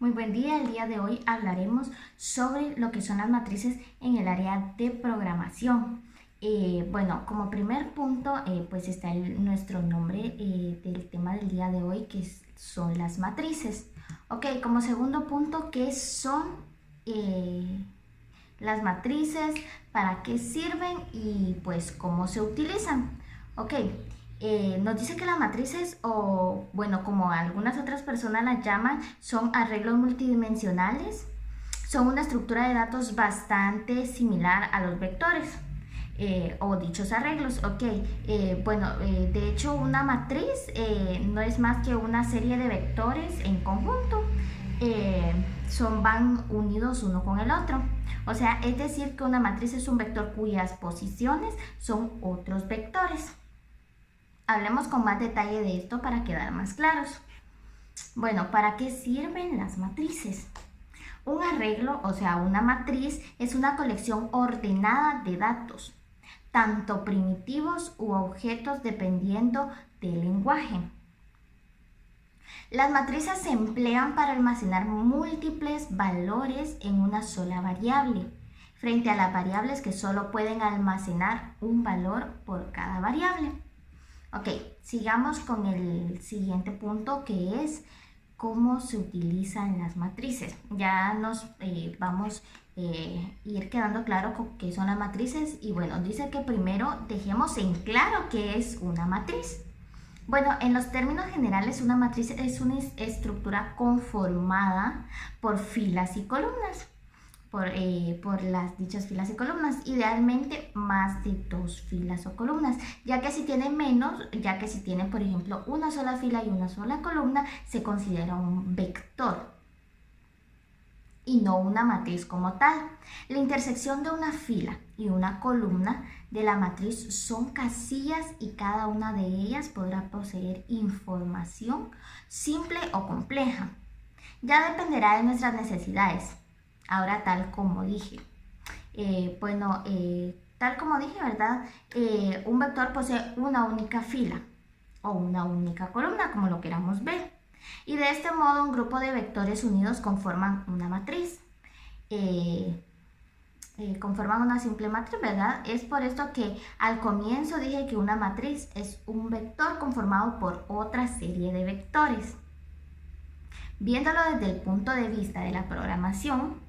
Muy buen día, el día de hoy hablaremos sobre lo que son las matrices en el área de programación. Bueno, como primer punto, pues está nuestro nombre del tema del día de hoy, que son las matrices. Ok, como segundo punto, ¿qué son las matrices? ¿Para qué sirven? Y pues, ¿cómo se utilizan? Ok. Nos dice que las matrices, o bueno, como algunas otras personas las llaman, son arreglos multidimensionales. Son una estructura de datos bastante similar a los vectores o dichos arreglos. Ok, de hecho una matriz no es más que una serie de vectores en conjunto. Van unidos uno con el otro. O sea, es decir que una matriz es un vector cuyas posiciones son otros vectores. Hablemos con más detalle de esto para quedar más claros. Bueno, ¿para qué sirven las matrices? Un arreglo, o sea, una matriz, es una colección ordenada de datos, tanto primitivos u objetos dependiendo del lenguaje. Las matrices se emplean para almacenar múltiples valores en una sola variable, frente a las variables que solo pueden almacenar un valor por cada variable. Ok, sigamos con el siguiente punto, que es cómo se utilizan las matrices. Ya nos vamos a ir quedando claro con qué son las matrices. Y bueno, dice que primero dejemos en claro qué es una matriz. Bueno, en los términos generales, una matriz es una estructura conformada por filas y columnas. Por las dichas filas y columnas, idealmente más de dos filas o columnas, ya que si tiene por ejemplo una sola fila y una sola columna, se considera un vector y no una matriz como tal. La intersección de una fila y una columna de la matriz son casillas y cada una de ellas podrá poseer información simple o compleja. Ya dependerá de nuestras necesidades. Ahora, tal como dije, ¿verdad? Un vector posee una única fila o una única columna, como lo queramos ver. Y de este modo, un grupo de vectores unidos conforman una matriz. Conforman una simple matriz, ¿verdad? Es por esto que al comienzo dije que una matriz es un vector conformado por otra serie de vectores. Viéndolo desde el punto de vista de la programación,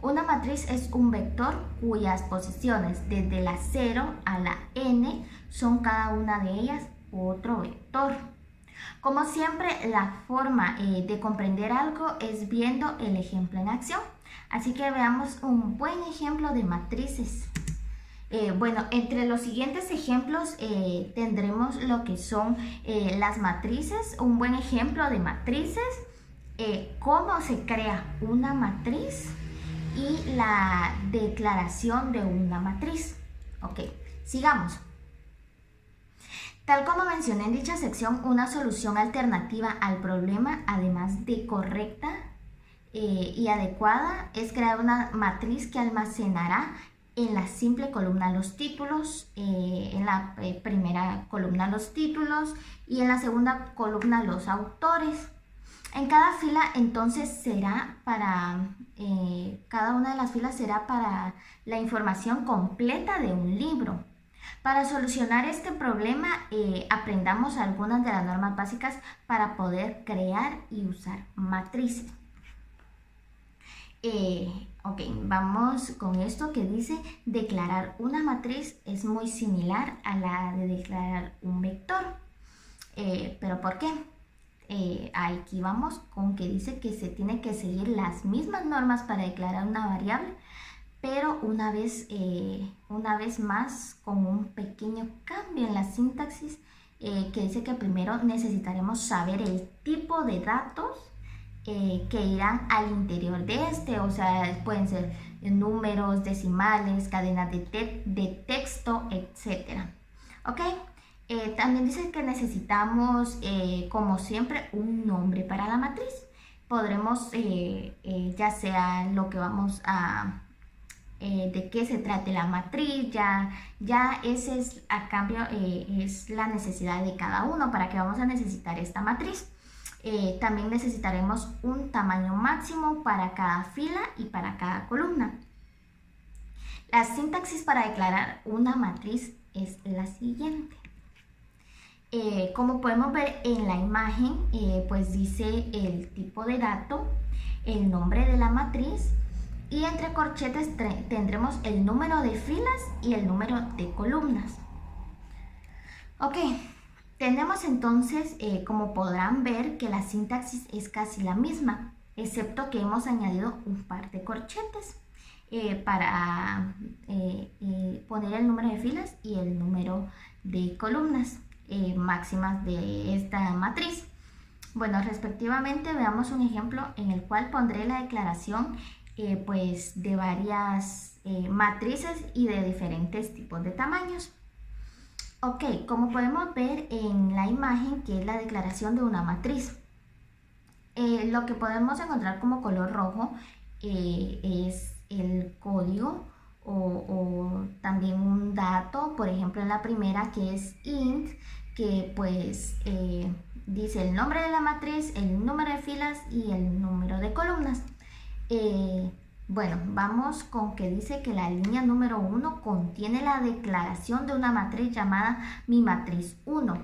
una matriz es un vector cuyas posiciones desde la 0 a la n son cada una de ellas otro vector. Como siempre, la forma de comprender algo es viendo el ejemplo en acción. Así que veamos un buen ejemplo de matrices. Entre los siguientes ejemplos tendremos lo que son las matrices, un buen ejemplo de matrices, cómo se crea una matriz y la declaración de una matriz. Ok, sigamos. Tal como mencioné en dicha sección, una solución alternativa al problema, además de correcta y adecuada, es crear una matriz que almacenará en la simple columna los títulos, en la primera columna los títulos y en la segunda columna los autores. En cada fila entonces cada una de las filas será para la información completa de un libro. Para solucionar este problema aprendamos algunas de las normas básicas para poder crear y usar matrices. Vamos con esto que dice: declarar una matriz es muy similar a la de declarar un vector. ¿Pero por qué? Aquí vamos con que dice que se tiene que seguir las mismas normas para declarar una variable, pero una vez más con un pequeño cambio en la sintaxis, que dice que primero necesitaremos saber el tipo de datos que irán al interior de este, o sea, pueden ser números, decimales, cadenas de texto, etc. ¿Ok? También dice que necesitamos, como siempre, un nombre para la matriz. Podremos, ya sea lo que vamos a, de qué se trate la matriz, ya ese es a cambio, es la necesidad de cada uno para que vamos a necesitar esta matriz. También necesitaremos un tamaño máximo para cada fila y para cada columna. La sintaxis para declarar una matriz es la siguiente. Como podemos ver en la imagen, pues dice el tipo de dato, el nombre de la matriz y entre corchetes tendremos el número de filas y el número de columnas. Ok, tenemos entonces, como podrán ver, que la sintaxis es casi la misma, excepto que hemos añadido un par de corchetes para poner el número de filas y el número de columnas máximas de esta matriz. Bueno, respectivamente veamos un ejemplo en el cual pondré la declaración pues de varias matrices y de diferentes tipos de tamaños. Ok, como podemos ver en la imagen, que es la declaración de una matriz, lo que podemos encontrar como color rojo es el código o también un dato, por ejemplo en la primera que es int, que pues dice el nombre de la matriz, el número de filas y el número de columnas. Bueno, vamos con que dice que la línea número 1 contiene la declaración de una matriz llamada mi matriz 1,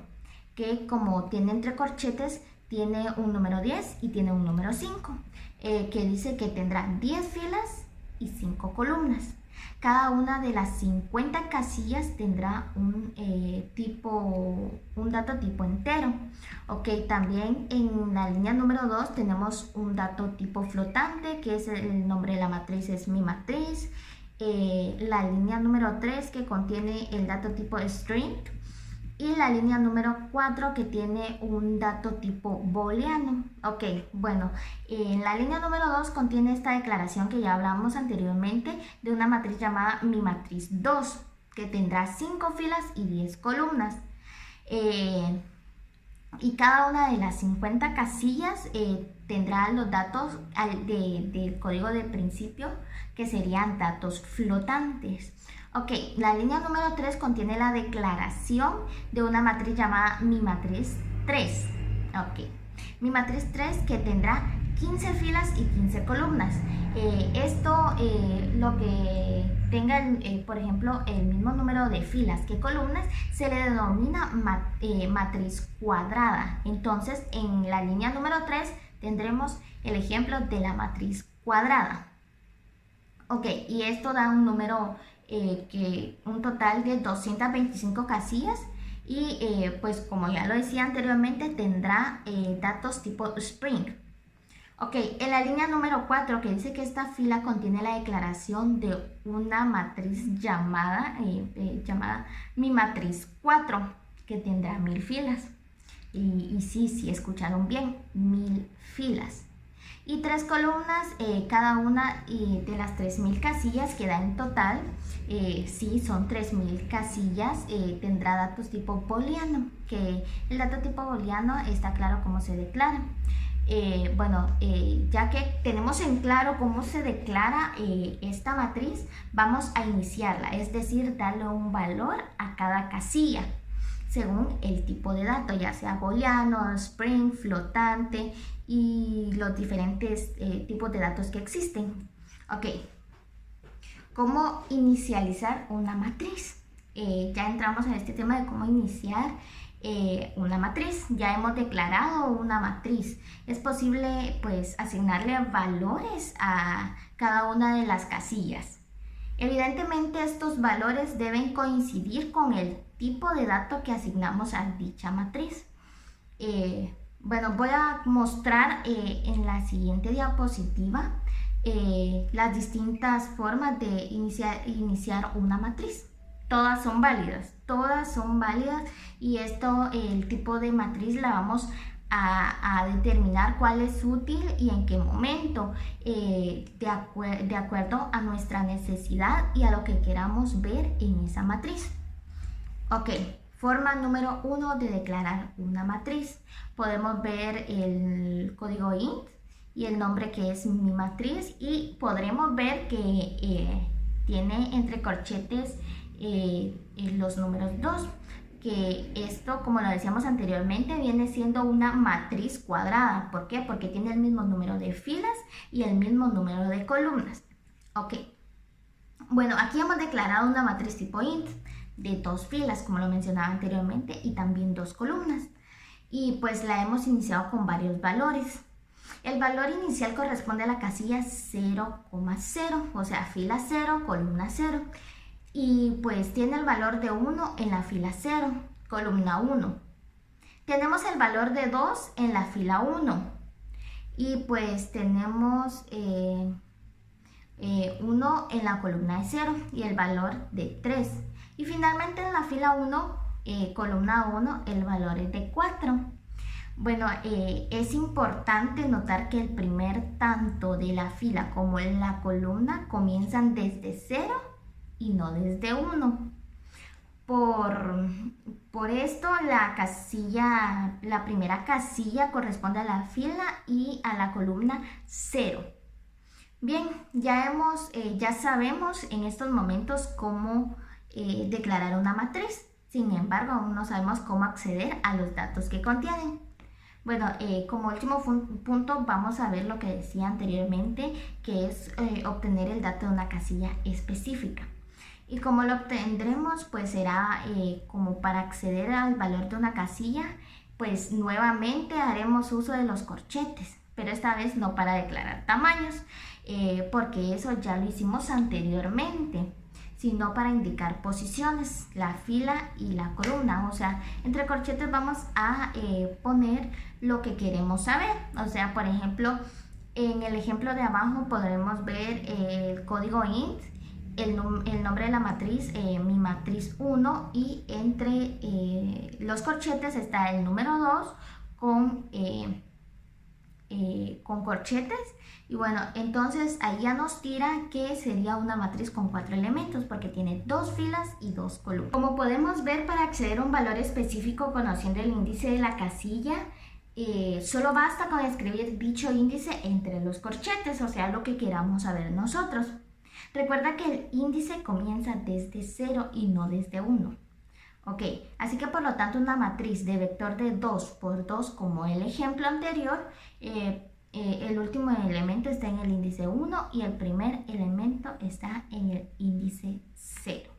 que como tiene entre corchetes, tiene un número 10 y tiene un número 5, que dice que tendrá 10 filas y 5 columnas. Cada una de las 50 casillas tendrá un dato tipo entero. Ok, también en la línea número 2 tenemos un dato tipo flotante, que es el nombre de la matriz, es mi matriz. La línea número 3 que contiene el dato tipo string. Y la línea número 4 que tiene un dato tipo booleano. Ok, bueno, la línea número 2 contiene esta declaración que ya hablamos anteriormente de una matriz llamada mi matriz 2, que tendrá 5 filas y 10 columnas. Y cada una de las 50 casillas tendrá los datos del código de principio, que serían datos flotantes. Ok, la línea número 3 contiene la declaración de una matriz llamada mi matriz 3. Ok, mi matriz 3 que tendrá 15 filas y 15 columnas. Lo que tenga, por ejemplo, el mismo número de filas que columnas, se le denomina matriz cuadrada. Entonces, en la línea número 3 tendremos el ejemplo de la matriz cuadrada. Ok, y esto da un número un total de 225 casillas y pues como ya lo decía anteriormente, tendrá datos tipo Spring. Ok, en la línea número 4 que dice que esta fila contiene la declaración de una matriz llamada mi matriz 4, que tendrá 1000 filas. Y sí, escucharon bien, 1000 filas. Y 3 columnas, cada una de las 3000 casillas que da en total, sí, son 3000 casillas, tendrá datos tipo booleano, que el dato tipo booleano está claro cómo se declara. Ya que tenemos en claro cómo se declara esta matriz, vamos a iniciarla, es decir, darle un valor a cada casilla según el tipo de dato, ya sea booleano, Spring, flotante y los diferentes tipos de datos que existen. Ok, ¿cómo inicializar una matriz? Ya entramos en este tema de cómo iniciar una matriz. Ya hemos declarado una matriz. Es posible pues asignarle valores a cada una de las casillas. Evidentemente estos valores deben coincidir con el tipo de dato que asignamos a dicha matriz. Voy a mostrar en la siguiente diapositiva las distintas formas de iniciar una matriz. Todas son válidas y el tipo de matriz la vamos a determinar cuál es útil y en qué momento, de acuerdo a nuestra necesidad y a lo que queramos ver en esa matriz. Ok, forma número 1 de declarar una matriz. Podemos ver el código int y el nombre que es mi matriz y podremos ver que tiene entre corchetes los números 2. que esto, como lo decíamos anteriormente, viene siendo una matriz cuadrada. ¿Por qué? Porque tiene el mismo número de filas y el mismo número de columnas. Ok. Bueno, aquí hemos declarado una matriz tipo int de 2 filas, como lo mencionaba anteriormente, y también 2 columnas. Y pues la hemos iniciado con varios valores. El valor inicial corresponde a la casilla 0,0, o sea, fila 0, columna 0. Y pues tiene el valor de 1 en la fila 0, columna 1. Tenemos el valor de 2 en la fila 1. Y pues tenemos 1 en la columna de 0 y el valor de 3. Y finalmente en la fila 1, columna 1, el valor es de 4. Bueno, es importante notar que el primer tanto de la fila como en la columna comienzan desde 0 y no desde 1. Por esto la primera casilla corresponde a la fila y a la columna 0. Bien, ya sabemos en estos momentos cómo declarar una matriz. Sin embargo, aún no sabemos cómo acceder a los datos que contienen. Bueno, como último punto vamos a ver lo que decía anteriormente, que es obtener el dato de una casilla específica. Y como lo obtendremos, pues será como para acceder al valor de una casilla, pues nuevamente haremos uso de los corchetes, pero esta vez no para declarar tamaños, porque eso ya lo hicimos anteriormente, sino para indicar posiciones, la fila y la columna. O sea, entre corchetes vamos a poner lo que queremos saber. O sea, por ejemplo, en el ejemplo de abajo podremos ver el código int, el nombre de la matriz, mi matriz 1, y entre los corchetes está el número 2 con corchetes. Y bueno, entonces ahí ya nos tira que sería una matriz con 4 elementos porque tiene 2 filas y 2 columnas. Como podemos ver, para acceder a un valor específico conociendo el índice de la casilla, solo basta con escribir dicho índice entre los corchetes, o sea, lo que queramos saber nosotros. Recuerda que el índice comienza desde 0 y no desde 1. Ok, así que por lo tanto una matriz de vector de 2 por 2, como el ejemplo anterior, el último elemento está en el índice 1 y el primer elemento está en el índice 0.